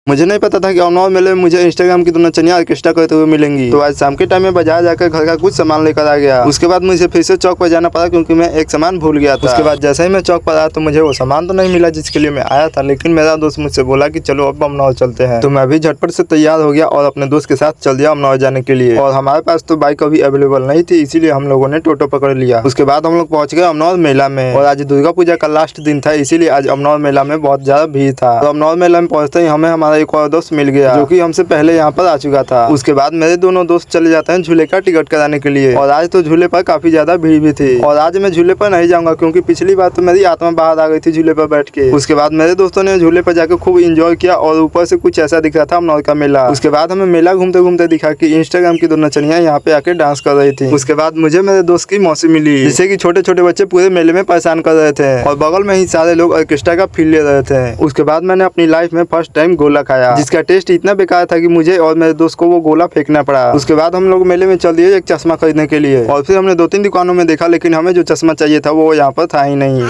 मुझे नहीं पता था कि अमनौर मेले में मुझे इंस्टाग्राम की दुल्हनिया ऑर्केस्ट्रा करते हुए मिलेंगी। तो आज शाम के टाइम में बाजार जाकर घर का कुछ सामान लेकर आ गया। उसके बाद मुझे फिर से चौक पर जाना पड़ा क्योंकि मैं एक सामान भूल गया था। उसके बाद जैसे ही मैं चौक पर आया तो मुझे वो सामान तो नहीं मिला जिसके लिए मैं आया था, लेकिन मेरा दोस्त मुझसे बोला कि चलो अब अमनौर चलते हैं। तो मैं भी झटपट से तैयार हो गया और अपने दोस्त के साथ चल दिया अमनौर जाने के लिए। और हमारे पास तो बाइक अभी अवेलेबल नहीं थी, इसीलिए हम लोगों ने टोटो पकड़ लिया। उसके बाद हम लोग पहुंच गए अमनौर मेला में। और आज दुर्गा पूजा का लास्ट दिन था, इसीलिए आज अमनौर मेला में बहुत ज्यादा भीड़ था। तो अमनौर मेला में पहुंचते ही हमें हमारा एक और दोस्त मिल गया जो कि हमसे पहले यहाँ पर आ चुका था। उसके बाद मेरे दोनों दोस्त चले जाते हैं झूले का टिकट कराने के लिए। और आज तो झूले पर काफी ज्यादा भीड़ भी थी। और आज मैं झूले पर नहीं जाऊंगा क्योंकि पिछली बार तो मेरी आत्मा बाहर आ गई थी झूले पर बैठ के। उसके बाद मेरे दोस्तों ने झूले पर जाकर खूब इंजॉय किया और ऊपर से कुछ ऐसा दिख रहा था अमनौर का मेला। उसके बाद हमें मेला घूमते घूमते दिखा कि इंस्टाग्राम की दो नचनियां यहाँ पे आके डांस कर रही थी। उसके बाद मुझे मेरे दोस्त की मौसी मिली जिससे कि छोटे छोटे बच्चे पूरे मेले में परेशान कर रहे थे और बगल में ही सारे लोग ऑर्केस्ट्रा का फील ले रहे थे। उसके बाद मैंने अपनी लाइफ में फर्स्ट टाइम गोला खाया जिसका टेस्ट इतना बेकार था कि मुझे और मेरे दोस्त को वो गोला फेंकना पड़ा। उसके बाद हम लोग मेले में चल दिए एक चश्मा खरीदने के लिए और फिर हमने 2-3 दुकानों में देखा, लेकिन हमें जो चश्मा चाहिए था वो यहाँ पर था ही नहीं।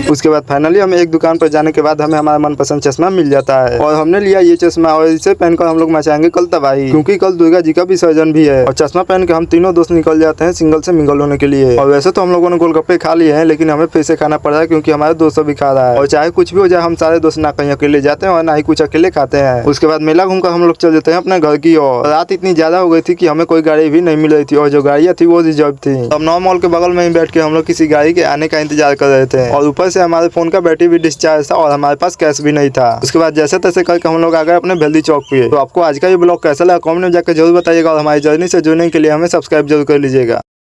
उसके बाद फाइनली हमें एक दुकान पर जाने के बाद हमें हमारा मनपसंद चश्मा मिल जाता है और हमने लिया ये चश्मा और इसे पहनकर हम लोग मचाएंगे कल तबाही, क्योंकि कल दुर्गा जी का विसर्जन भी है। और चश्मा पहन के हम तीनों दोस्त निकल जाते हैं सिंगल से मिंगल होने के लिए। और वैसे तो हम लोगों ने गोलगप्पे खा लिए हैं, लेकिन हमें फिर से खाना पड़ रहा है क्योंकि हमारे दोस्त भी खा रहा है। और चाहे कुछ भी हो जाए हम सारे दोस्त ना कहीं अकेले जाते हैं और ना ही कुछ अकेले खाते हैं। उसके बाद मेला घूमकर हम लोग चल जाते हैं अपने घर की ओर। रात इतनी ज्यादा हो गई थी कि हमें कोई गाड़ी भी नहीं मिल रही थी और जो गाड़ियाँ थी वो रिजर्व थी। अब नौ मॉल के बगल में ही बैठ के हम लोग किसी गाड़ी के आने का इंतजार कर रहे थे और ऊपर से हमारे फोन का बैटरी भी डिस्चार्ज था और हमारे पास कैश भी नहीं था। उसके बाद जैसे तैसे करके हम लोग आ गए अपने भेल्दी चौक पे। तो आपको आज का ये ब्लॉग कैसा लगा कमेंट में जाकर जरूर बताइएगा और हमारी जर्नी से जुड़ने के लिए हमें सब्सक्राइब जरूर कर लीजिएगा।